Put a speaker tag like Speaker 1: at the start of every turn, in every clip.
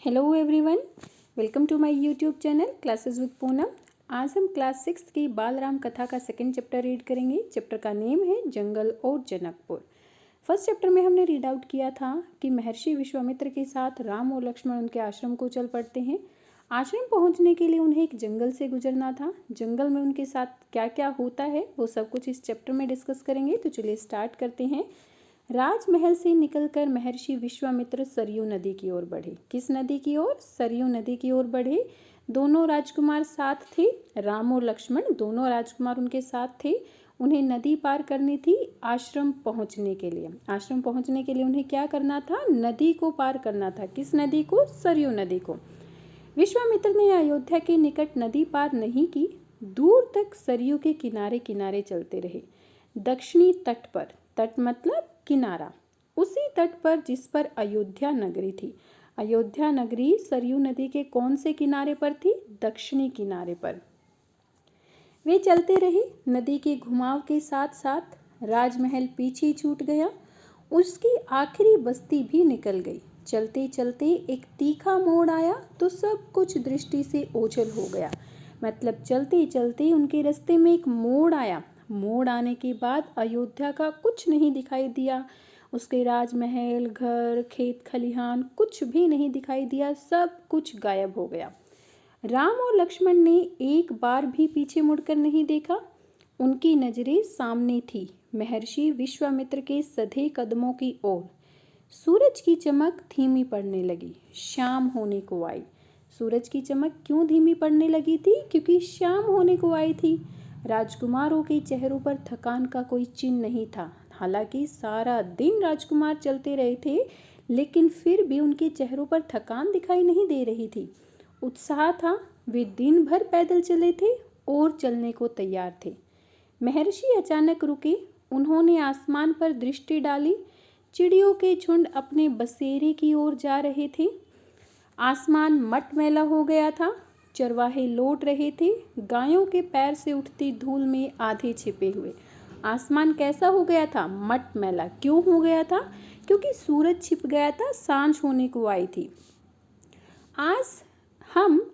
Speaker 1: Hello everyone, welcome to my YouTube channel classes with Poonam. आज हम class 6 की बालराम कथा का सेकंड चैप्टर रीड करेंगे। चैप्टर का नेम है जंगल और जनकपुर। फर्स्ट चैप्टर में हमने रीड आउट किया था कि महर्षि विश्वामित्र के साथ राम और लक्ष्मण उनके आश्रम को चल पड़ते हैं। आश्रम पहुंचने के लिए उन्हें एक जंगल से गुजरना था। जंगल में उनके साथ क्या क्या होता है वो सब कुछ इस चैप्टर में डिस्कस करेंगे। तो चलिए स्टार्ट करते हैं। राजमहल से निकलकर महर्षि विश्वामित्र सरयू नदी की ओर बढ़े। किस नदी की ओर? सरयू नदी की ओर बढ़े। दोनों राजकुमार साथ थे, राम और लक्ष्मण दोनों राजकुमार उनके साथ थे। उन्हें नदी पार करनी थी आश्रम पहुंचने के लिए। आश्रम पहुंचने के लिए उन्हें क्या करना था? नदी को पार करना था। किस नदी को? सरयू नदी को। विश्वामित्र ने अयोध्या के निकट नदी पार नहीं की, दूर तक सरयू के किनारे किनारे चलते रहे। दक्षिणी तट पर, तट मतलब किनारा, उसी तट पर जिस पर अयोध्या नगरी थी। अयोध्या नगरी सरयू नदी के कौन से किनारे पर थी? दक्षिणी किनारे पर। वे चलते रहे। नदी के घुमाव के साथ साथ राजमहल पीछे छूट गया। उसकी आखिरी बस्ती भी निकल गई। चलते चलते एक तीखा मोड़ आया तो सब कुछ दृष्टि से ओझल हो गया। मतलब चलते चलते उनके रास्ते में एक मोड़ आया। मोड़ आने के बाद अयोध्या का कुछ नहीं दिखाई दिया। उसके राजमहल, घर, खेत खलिहान कुछ भी नहीं दिखाई दिया। सब कुछ गायब हो गया। राम और लक्ष्मण ने एक बार भी पीछे मुड़कर नहीं देखा। उनकी नजरें सामने थी, महर्षि विश्वामित्र के सधे कदमों की ओर। सूरज की चमक धीमी पड़ने लगी। शाम होने को आई। सूरज की चमक क्यों धीमी पड़ने लगी थी? क्योंकि शाम होने को आई थी। राजकुमारों के चेहरों पर थकान का कोई चिन्ह नहीं था। हालांकि सारा दिन राजकुमार चलते रहे थे, लेकिन फिर भी उनके चेहरों पर थकान दिखाई नहीं दे रही थी। उत्साह था। वे दिन भर पैदल चले थे और चलने को तैयार थे। महर्षि अचानक रुके। उन्होंने आसमान पर दृष्टि डाली। चिड़ियों के झुंड अपने बसेरे की ओर जा रहे थे। आसमान मटमैला हो गया था। चरवाहे लौट रहे थे, गायों के पैर से उठती धूल में आधे छिपे हुए। आसमान कैसा हो गया था? मटमैला। क्यों हो गया था? क्योंकि सूरज छिप गया था, सांझ होने को आई थी।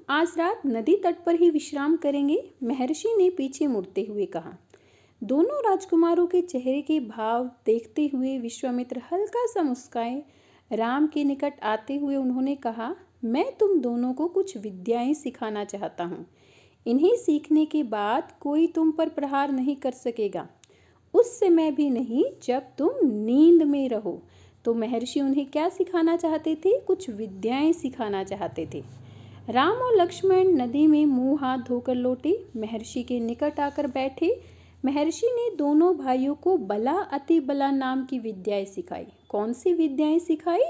Speaker 1: आज रात नदी तट पर ही विश्राम करेंगे, महर्षि ने पीछे मुड़ते हुए कहा। दोनों राजकुमारों के चेहरे के भाव देखते हुए विश्वामित्र हल्का सा मुस्काए। राम के निकट आते हुए उन्होंने कहा, मैं तुम दोनों को कुछ विद्याएं सिखाना चाहता हूँ। इन्हें सीखने के बाद कोई तुम पर प्रहार नहीं कर सकेगा, उस समय भी नहीं जब तुम नींद में रहो। तो महर्षि उन्हें क्या सिखाना चाहते थे? कुछ विद्याएं सिखाना चाहते थे। राम और लक्ष्मण नदी में मुंह हाथ धोकर लौटे। महर्षि के निकट आकर बैठे। महर्षि ने दोनों भाइयों को बला अति बला नाम की विद्याएं सिखाई। कौन सी विद्याएं सिखाई?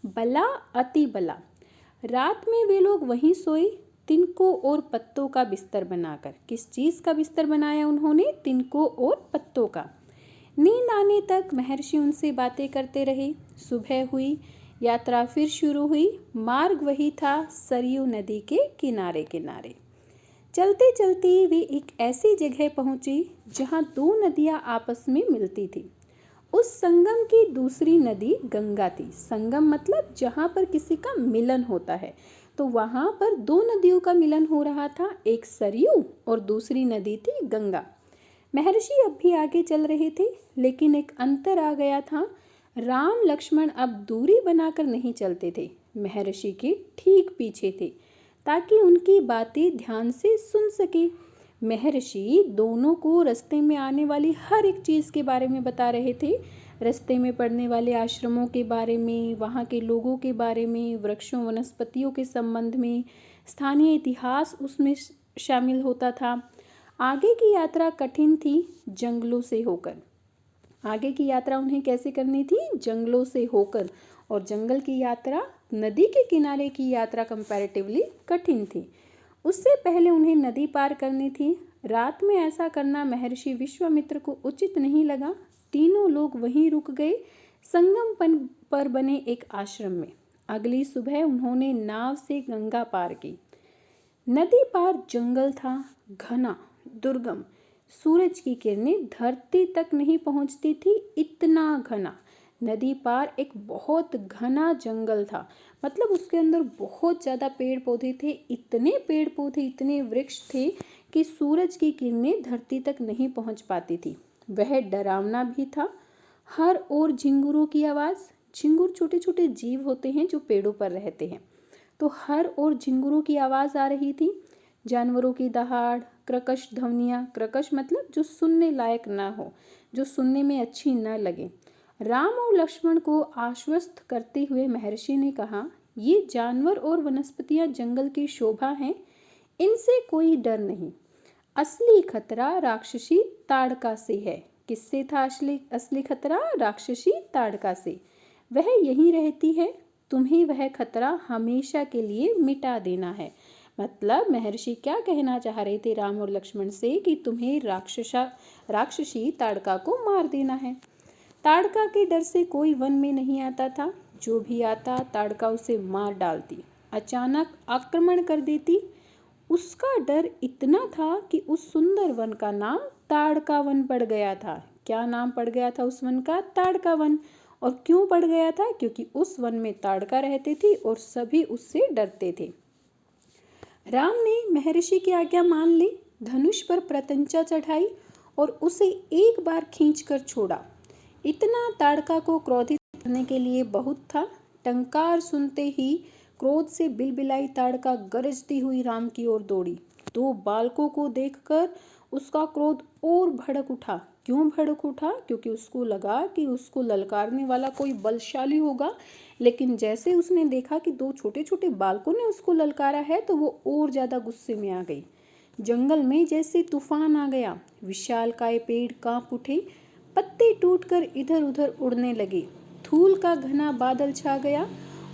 Speaker 1: बला अति बला। रात में वे लोग वहीं सोए, तिनकों और पत्तों का बिस्तर बनाकर। किस चीज़ का बिस्तर बनाया उन्होंने? तिनकों और पत्तों का। नींद आने तक महर्षि उनसे बातें करते रहे। सुबह हुई, यात्रा फिर शुरू हुई। मार्ग वही था, सरयू नदी के किनारे किनारे। चलते चलते वे एक ऐसी जगह पहुंचे जहां दो नदियां आपस में मिलती थी। उस संगम की दूसरी नदी गंगा थी। संगम मतलब जहां पर किसी का मिलन होता है। तो वहां पर दो नदियों का मिलन हो रहा था, एक सरयू और दूसरी नदी थी गंगा। महर्षि अब भी आगे चल रहे थे, लेकिन एक अंतर आ गया था। राम लक्ष्मण अब दूरी बनाकर नहीं चलते थे, महर्षि के ठीक पीछे थे, ताकि उनकी बातें ध्यान से सुन सके। महर्षि दोनों को रास्ते में आने वाली हर एक चीज़ के बारे में बता रहे थे। रास्ते में पड़ने वाले आश्रमों के बारे में, वहाँ के लोगों के बारे में, वृक्षों वनस्पतियों के संबंध में, स्थानीय इतिहास उसमें शामिल होता था। आगे की यात्रा कठिन थी, जंगलों से होकर। आगे की यात्रा उन्हें कैसे करनी थी? जंगलों से होकर। और जंगल की यात्रा, नदी के किनारे की यात्रा कंपैरेटिवली कठिन थी। उससे पहले उन्हें नदी पार करनी थी। रात में ऐसा करना महर्षि विश्वामित्र को उचित नहीं लगा। तीनों लोग वहीं रुक गए, संगम पर बने एक आश्रम में। अगली सुबह उन्होंने नाव से गंगा पार की। नदी पार जंगल था, घना, दुर्गम। सूरज की किरणें धरती तक नहीं पहुंचती थी, इतना घना। नदी पार एक बहुत घना जंगल था। मतलब उसके अंदर बहुत ज़्यादा पेड़ पौधे थे, इतने पेड़ पौधे, इतने वृक्ष थे कि सूरज की किरणें धरती तक नहीं पहुंच पाती थी। वह डरावना भी था। हर ओर झिंगुरों की आवाज़। झिंगुर छोटे छोटे जीव होते हैं जो पेड़ों पर रहते हैं। तो हर ओर झिंगुरों की आवाज़ आ रही थी। जानवरों की दहाड़, क्रकश ध्वनियाँ। क्रकश मतलब जो सुनने लायक ना हो, जो सुनने में अच्छी न लगे। राम और लक्ष्मण को आश्वस्त करते हुए महर्षि ने कहा, ये जानवर और वनस्पतियाँ जंगल की शोभा हैं, इनसे कोई डर नहीं। असली खतरा राक्षसी ताड़का से है। किससे था असली खतरा? राक्षसी ताड़का से। वह यहीं रहती है, तुम्हें वह खतरा हमेशा के लिए मिटा देना है। मतलब महर्षि क्या कहना चाह रहे थे राम और लक्ष्मण से कि तुम्हें राक्षसी ताड़का को मार देना है। ताड़का के डर से कोई वन में नहीं आता था। जो भी आता ताड़का उसे मार डालती, अचानक आक्रमण कर देती। उसका डर इतना था कि उस सुंदर वन का नाम ताड़का वन पड़ गया था। क्या नाम पड़ गया था उस वन का? ताड़का वन। और क्यों पड़ गया था? क्योंकि उस वन में ताड़का रहते थे और सभी उससे डरते थे। राम ने महर्षि की आज्ञा मान ली, धनुष पर प्रत्यंचा चढ़ाई और उसे एक बार खींचकर छोड़ा। इतना ताड़का को क्रोधित करने के लिए बहुत था। टंकार सुनते ही क्रोध से बिलबिलाई ताड़का गरजती हुई राम की ओर दौड़ी। दो बालकों को देखकर उसका क्रोध और भड़क उठा। क्यों भड़क उठा? क्योंकि उसको लगा कि उसको ललकारने वाला कोई बलशाली होगा, लेकिन जैसे उसने देखा कि दो छोटे छोटे बालकों ने उसको ललकारा है तो वो और ज़्यादा गुस्से में आ गई। जंगल में जैसे तूफान आ गया। विशालकाय पेड़ कांप उठे, पत्ते टूटकर इधर उधर उड़ने लगे। धूल का घना बादल छा गया,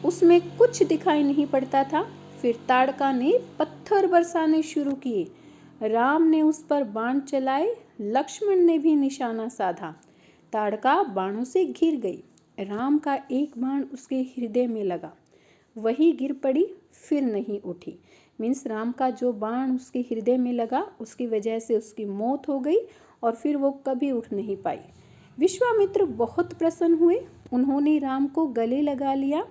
Speaker 1: उसमें कुछ दिखाई नहीं पड़ता था। फिर ताड़का ने पत्थर बरसाने शुरू किए। राम ने उस पर बाण चलाए, लक्ष्मण ने भी निशाना साधा। ताड़का बाणों से घिर गई। राम का एक बाण उसके हृदय में लगा, वही गिर पड़ी, फिर नहीं उठी। मीन्स राम का जो बाण उसके हृदय में लगा उसकी वजह से उसकी मौत हो गई और फिर वो कभी उठ नहीं पाई। विश्वामित्र बहुत प्रसन्न हुए। उन्होंने राम को गले लगा लिया।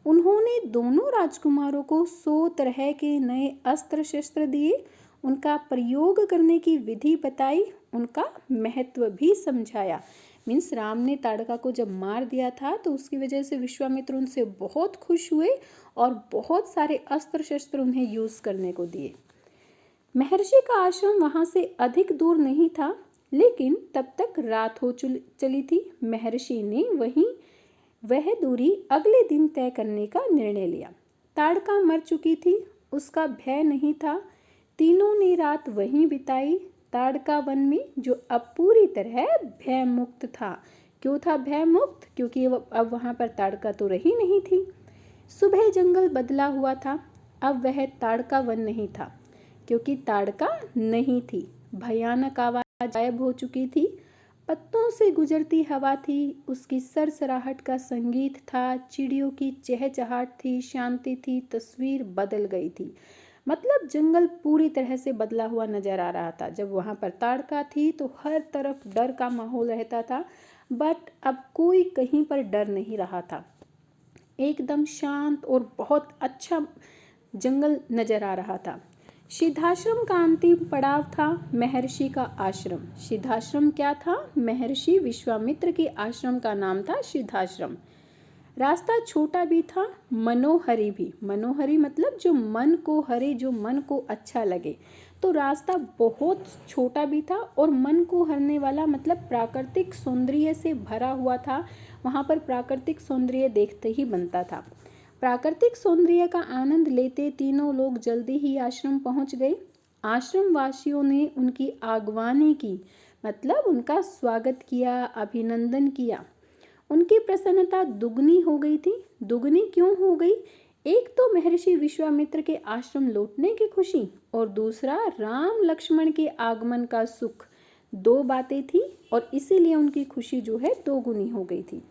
Speaker 1: उन्होंने दोनों राजकुमारों को 100 तरह के नए अस्त्र शस्त्र दिए, उनका प्रयोग करने की विधि बताई, उनका महत्व भी समझाया। मीन्स राम ने ताड़का को जब मार दिया था तो उसकी वजह से विश्वामित्र उनसे बहुत खुश हुए और बहुत सारे अस्त्र शस्त्र उन्हें यूज़ करने को दिए। महर्षि का आश्रम वहाँ से अधिक दूर नहीं था, लेकिन तब तक रात हो चली थी। महर्षि ने वह दूरी अगले दिन तय करने का निर्णय लिया। ताड़का मर चुकी थी, उसका भय नहीं था। तीनों ने रात वहीं बिताई, ताड़का वन में, जो अब पूरी तरह भय मुक्त था। क्यों था भय मुक्त? क्योंकि अब वहाँ पर ताड़का तो रही नहीं थी। सुबह जंगल बदला हुआ था। अब वह ताड़का वन नहीं था, क्योंकि ताड़का नहीं थी। भयानक आवाज़ गायब हो चुकी थी। पत्तों से गुजरती हवा थी, उसकी सरसराहट का संगीत था, चिड़ियों की चहचहाट थी, शांति थी। तस्वीर बदल गई थी। मतलब जंगल पूरी तरह से बदला हुआ नजर आ रहा था। जब वहाँ पर ताड़का थी तो हर तरफ डर का माहौल रहता था, बट अब कोई कहीं पर डर नहीं रहा था। एकदम शांत और बहुत अच्छा जंगल नजर आ रहा था। सिद्धाश्रम का अंतिम पड़ाव था महर्षि का आश्रम। सिद्धाश्रम क्या था? महर्षि विश्वामित्र के आश्रम का नाम था सिद्धाश्रम। रास्ता छोटा भी था, मनोहरी भी। मनोहरी मतलब जो मन को हरे, जो मन को अच्छा लगे। तो रास्ता बहुत छोटा भी था और मन को हरने वाला, मतलब प्राकृतिक सौंदर्य से भरा हुआ था। वहाँ पर प्राकृतिक सौंदर्य देखते ही बनता था। प्राकृतिक सौंदर्य का आनंद लेते तीनों लोग जल्दी ही आश्रम पहुँच गए। आश्रम वासियों ने उनकी आगवानी की, मतलब उनका स्वागत किया, अभिनंदन किया। उनकी प्रसन्नता दुगनी हो गई थी। दुगनी क्यों हो गई? एक तो महर्षि विश्वामित्र के आश्रम लौटने की खुशी और दूसरा राम लक्ष्मण के आगमन का सुख। दो बातें थी और इसीलिए उनकी खुशी जो है दोगुनी हो गई थी।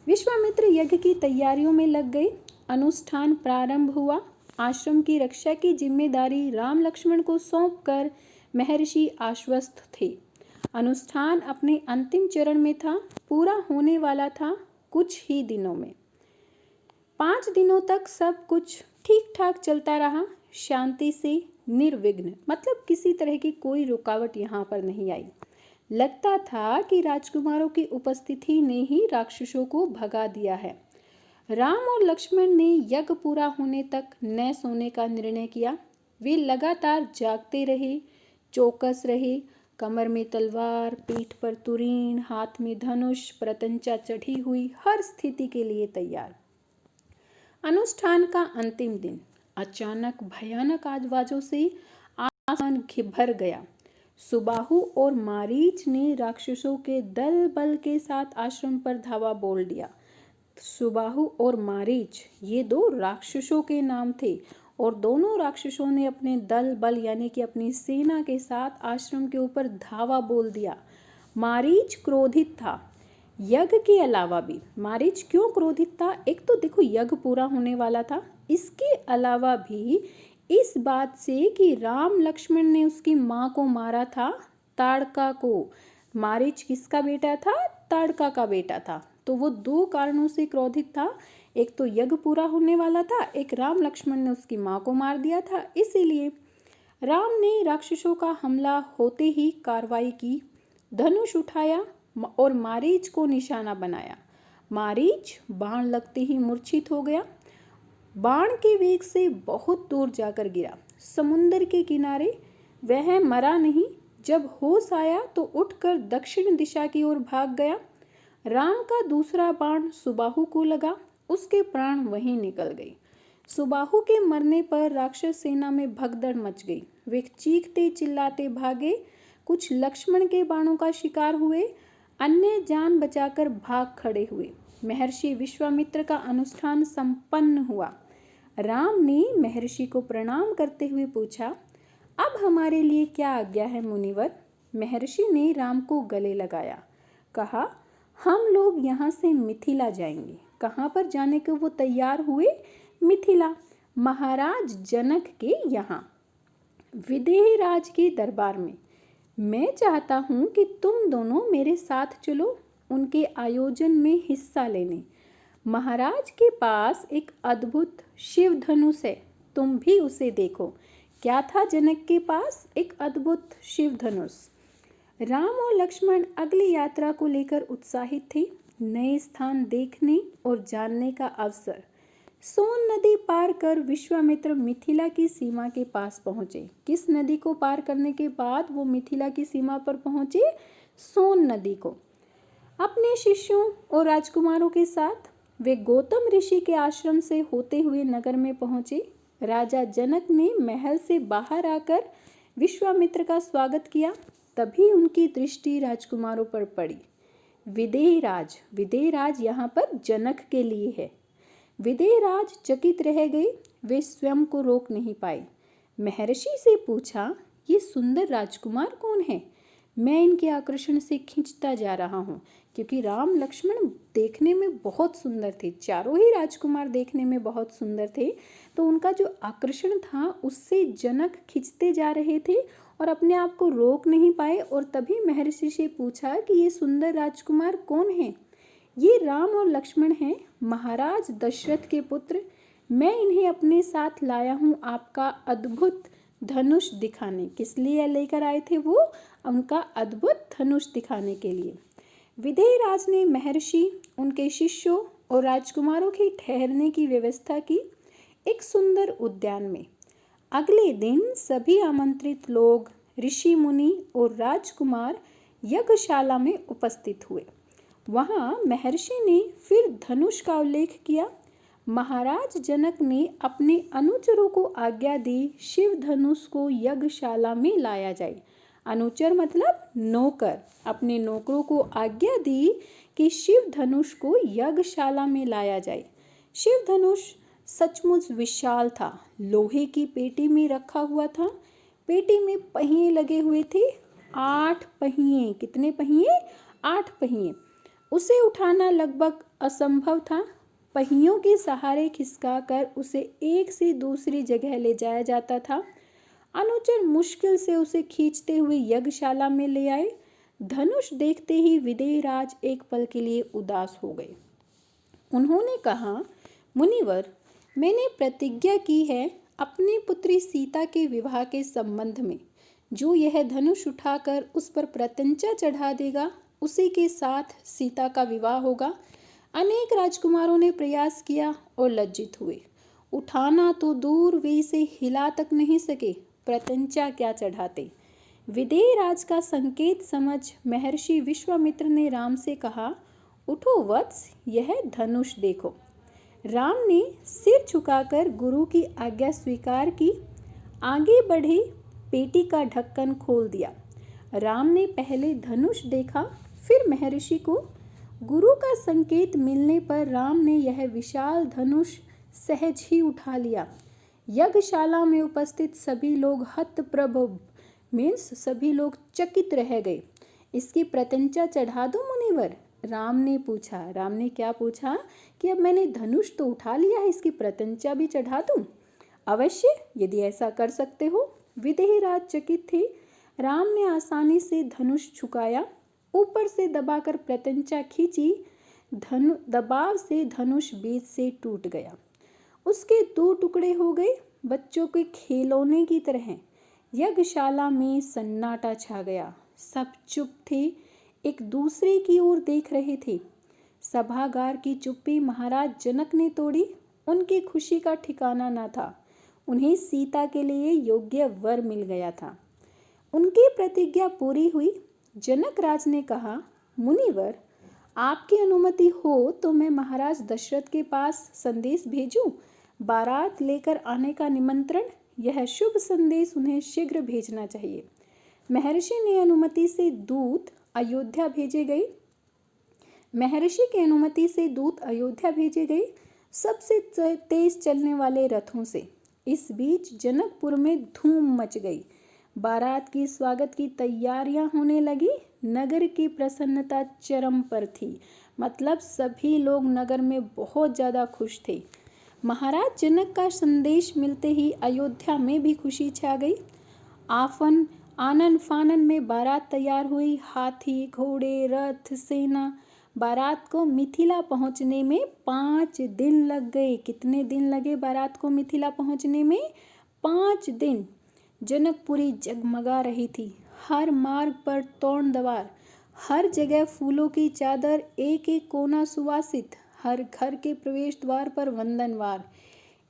Speaker 1: विश्वामित्र यज्ञ की तैयारियों में लग गए। अनुष्ठान प्रारंभ हुआ। आश्रम की रक्षा की जिम्मेदारी राम लक्ष्मण को सौंपकर महर्षि आश्वस्त थे। अनुष्ठान अपने अंतिम चरण में था, पूरा होने वाला था कुछ ही दिनों में। 5 दिनों तक सब कुछ ठीक ठाक चलता रहा, शांति से, निर्विघ्न, मतलब किसी तरह की कोई रुकावट यहाँ पर नहीं आई। लगता था कि राजकुमारों की उपस्थिति ने ही राक्षसों को भगा दिया है। राम और लक्ष्मण ने यज्ञ पूरा होने तक न सोने का निर्णय किया। वे लगातार जागते रहे, चौकस रहे, कमर में तलवार, पीठ पर तुरीन, हाथ में धनुष, प्रत्यंचा चढ़ी हुई, हर स्थिति के लिए तैयार। अनुष्ठान का अंतिम दिन अचानक भयानक आवाजों से आसमान भर गया। सुबाहु और मारीच ने राक्षसों के दल बल के साथ आश्रम पर धावा बोल दिया। सुबाहु और मारीच ये 2 राक्षसों के नाम थे और दोनों राक्षसों ने अपने दल बल यानी कि अपनी सेना के साथ आश्रम के ऊपर धावा बोल दिया। मारीच क्रोधित था। यज्ञ के अलावा भी मारीच क्यों क्रोधित था? एक तो देखो यज्ञ पूरा होने वाला था, इसके अलावा भी इस बात से कि राम लक्ष्मण ने उसकी माँ को मारा था, ताड़का को। मारीच किसका बेटा था? ताड़का का बेटा था। तो वो 2 कारणों से क्रोधित था। एक तो यज्ञ पूरा होने वाला था, एक राम लक्ष्मण ने उसकी माँ को मार दिया था। इसीलिए राम ने राक्षसों का हमला होते ही कार्रवाई की, धनुष उठाया और मारीच को निशाना बनाया। मारीच बाण लगते ही मूर्छित हो गया। बाण के वेग से बहुत दूर जाकर गिरा। समुद्र के किनारे वह मरा नहीं। जब होश आया तो उठकर दक्षिण दिशा की ओर भाग गया। राम का दूसरा बाण सुबाहु को लगा, उसके प्राण वहीं निकल गए। सुबाहु के मरने पर राक्षस सेना में भगदड़ मच गई। वे चीखते चिल्लाते भागे। कुछ लक्ष्मण के बाणों का शिकार हुए, अन्य जान बचाकर भाग खड़े हुए। महर्षि विश्वामित्र का अनुष्ठान संपन्न हुआ। राम ने महर्षि को प्रणाम करते हुए पूछा, अब हमारे लिए क्या आज्ञा है मुनिवर? महर्षि ने राम को गले लगाया, कहा, हम लोग यहाँ से मिथिला जाएंगे। कहाँ पर जाने को वो तैयार हुए? मिथिला, महाराज जनक के यहाँ, विदेह राज के दरबार में। मैं चाहता हूँ कि तुम दोनों मेरे साथ चलो, उनके आयोजन में हिस्सा लेने। महाराज के पास एक अद्भुत शिव धनुष है, तुम भी उसे देखो। क्या था जनक के पास? एक अद्भुत शिव धनुष। राम और लक्ष्मण अगली यात्रा को लेकर उत्साहित थे। नए स्थान देखने और जानने का अवसर। सोन नदी पार कर विश्वामित्र मिथिला की सीमा के पास पहुंचे। किस नदी को पार करने के बाद वो मिथिला की सीमा पर पहुंचे? सोन नदी को। अपने शिष्यों और राजकुमारों के साथ वे गौतम ऋषि के आश्रम से होते हुए नगर में पहुंचे। राजा जनक ने महल से बाहर आकर विश्वामित्र का स्वागत किया। तभी उनकी दृष्टि राजकुमारों पर पड़ी। विदेह राज यहाँ पर जनक के लिए है। विदेह राज चकित रह गए, वे स्वयं को रोक नहीं पाए। महर्षि से पूछा, ये सुंदर राजकुमार कौन है? मैं इनके आकर्षण से खींचता जा रहा हूँ, क्योंकि राम लक्ष्मण देखने में बहुत सुंदर थे, चारों ही राजकुमार देखने में बहुत सुंदर थे। तो उनका जो आकर्षण था उससे जनक खींचते जा रहे थे और अपने आप को रोक नहीं पाए। और तभी महर्षि से पूछा कि ये सुंदर राजकुमार कौन है? ये राम और लक्ष्मण हैं, महाराज दशरथ के पुत्र। मैं इन्हें अपने साथ लाया हूँ आपका अद्भुत धनुष दिखाने। किस लिए लेकर आए थे वो? उनका अद्भुत धनुष दिखाने के लिए। विदेह राज ने महर्षि, उनके शिष्यों और राजकुमारों के ठहरने की व्यवस्था की एक सुंदर उद्यान में। अगले दिन सभी आमंत्रित लोग, ऋषि मुनि और राजकुमार यज्ञशाला में उपस्थित हुए। वहां महर्षि ने फिर धनुष का उल्लेख किया। महाराज जनक ने अपने अनुचरों को आज्ञा दी, शिव धनुष को यज्ञशाला में लाया जाए। अनुचर मतलब नौकर। अपने नौकरों को आज्ञा दी कि शिव धनुष को यज्ञशाला में लाया जाए। शिव धनुष सचमुच विशाल था, लोहे की पेटी में रखा हुआ था। पेटी में पहिए लगे हुए थे, 8 पहिए। कितने पहिए? 8 पहिए। उसे उठाना लगभग असंभव था। पहियों के सहारे खिसकाकर उसे एक से दूसरी जगह ले जाया जाता था। अनुचर मुश्किल से उसे खींचते हुए यज्ञशाला में ले आए। धनुष देखते ही विदेह राज एक पल के लिए उदास हो गए। उन्होंने कहा, मुनिवर, मैंने प्रतिज्ञा की है अपनी पुत्री सीता के विवाह के संबंध में। जो यह धनुष उठाकर उस पर प्रत्यंचा चढ़ा देगा, उसी के साथ सीता का विवाह होगा। अनेक राजकुमारों ने प्रयास किया और लज्जित हुए। उठाना तो दूर, वे इसे हिला तक नहीं सके, प्रत्यंचा क्या चढ़ाते। विदेह राज का संकेत समझ महर्षि विश्वामित्र ने राम से कहा, उठो वत्स, यह धनुष देखो। राम ने सिर झुकाकर गुरु की आज्ञा स्वीकार की। आगे बढ़े, पेटी का ढक्कन खोल दिया। राम ने पहले धनुष देखा, फिर महर्षि को। गुरु का संकेत मिलने पर राम ने यह विशाल धनुष सहज ही उठा लिया। यज्ञशाला में उपस्थित सभी लोग हतप्रभ मीन्स सभी लोग चकित रह गए। इसकी प्रत्यंचा चढ़ा दो मुनिवर, राम ने पूछा। राम ने क्या पूछा कि अब मैंने धनुष तो उठा लिया है, इसकी प्रत्यंचा भी चढ़ा दूं? अवश्य, यदि ऐसा कर सकते हो। विदेहराज चकित थे। राम ने आसानी से धनुष झुकाया, ऊपर से दबाकर प्रत्यंचा खींची। दबाव से धनुष बीच से टूट गया। उसके 2 टुकड़े हो गए, बच्चों के खिलौने की तरह। यज्ञशाला में सन्नाटा छा गया। सब चुप थे, एक दूसरे की ओर देख रहे थे। सभागार की चुप्पी महाराज जनक ने तोड़ी। उनकी खुशी का ठिकाना न था। उन्हें सीता के लिए योग्य वर मिल गया था। उनकी प्रतिज्ञा पूरी हुई। जनक राज ने कहा, मुनिवर, आपकी अनुमति हो तो मैं महाराज दशरथ के पास संदेश भेजूं, बारात लेकर आने का निमंत्रण। यह शुभ संदेश उन्हें शीघ्र भेजना चाहिए। महर्षि ने अनुमति से दूत अयोध्या भेजे गए। महर्षि की अनुमति से दूत अयोध्या भेजे गए, सबसे तेज चलने वाले रथों से। इस बीच जनकपुर में धूम मच गई। बारात की स्वागत की तैयारियां होने लगी। नगर की प्रसन्नता चरम पर थी। मतलब सभी लोग नगर में बहुत ज़्यादा खुश थे। महाराज जनक का संदेश मिलते ही अयोध्या में भी खुशी छा गई। आनन फानन में बारात तैयार हुई। हाथी, घोड़े, रथ, सेना। बारात को मिथिला पहुंचने में 5 दिन लग गए। कितने दिन लगे बारात को मिथिला पहुंचने में? 5 दिन। जनकपुरी जगमगा रही थी। हर मार्ग पर तोरणद्वार, हर जगह फूलों की चादर, एक एक कोना सुवासित। हर घर के प्रवेश द्वार पर वंदनवार,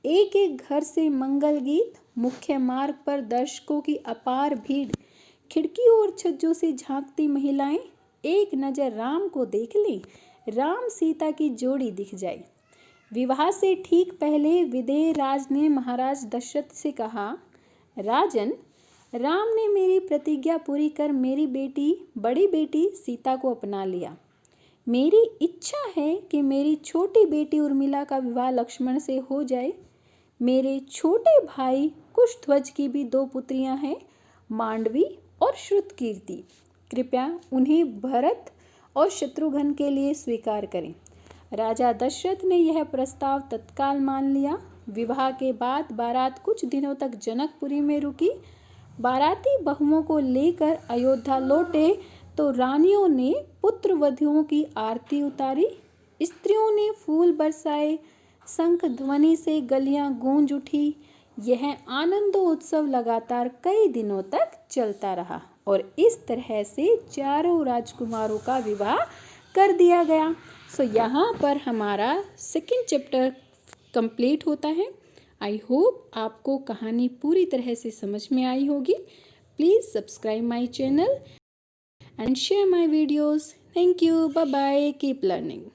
Speaker 1: एक एक घर से मंगल गीत। मुख्य मार्ग पर दर्शकों की अपार भीड़। खिड़की और छज्जों से झांकती महिलाएं। एक नजर राम को देख लें, राम सीता की जोड़ी दिख जाए। विवाह से ठीक पहले विदेह राज ने महाराज दशरथ से कहा, राजन, राम ने मेरी प्रतिज्ञा पूरी कर मेरी बड़ी बेटी सीता को अपना लिया। मेरी इच्छा है कि मेरी छोटी बेटी उर्मिला का विवाह लक्ष्मण से हो जाए। मेरे छोटे भाई कुशध्वज की भी 2 पुत्रियां हैं, मांडवी और श्रुतकीर्ति। कृपया उन्हें भरत और शत्रुघ्न के लिए स्वीकार करें। राजा दशरथ ने यह प्रस्ताव तत्काल मान लिया। विवाह के बाद बारात कुछ दिनों तक जनकपुरी में रुकी। बाराती बहुओं को लेकर अयोध्या लौटे तो रानियों ने पुत्र वधुओं की आरती उतारी। स्त्रियों ने फूल बरसाए। शंख ध्वनि से गलियां गूंज उठी। यह आनंदोत्सव लगातार कई दिनों तक चलता रहा और इस तरह से चारों राजकुमारों का विवाह कर दिया गया। सो यहाँ पर हमारा 2nd चैप्टर कंप्लीट होता है। आई होप आपको कहानी पूरी तरह से समझ में आई होगी। Please subscribe my channel and share my videos. Thank you. Bye bye. Keep learning.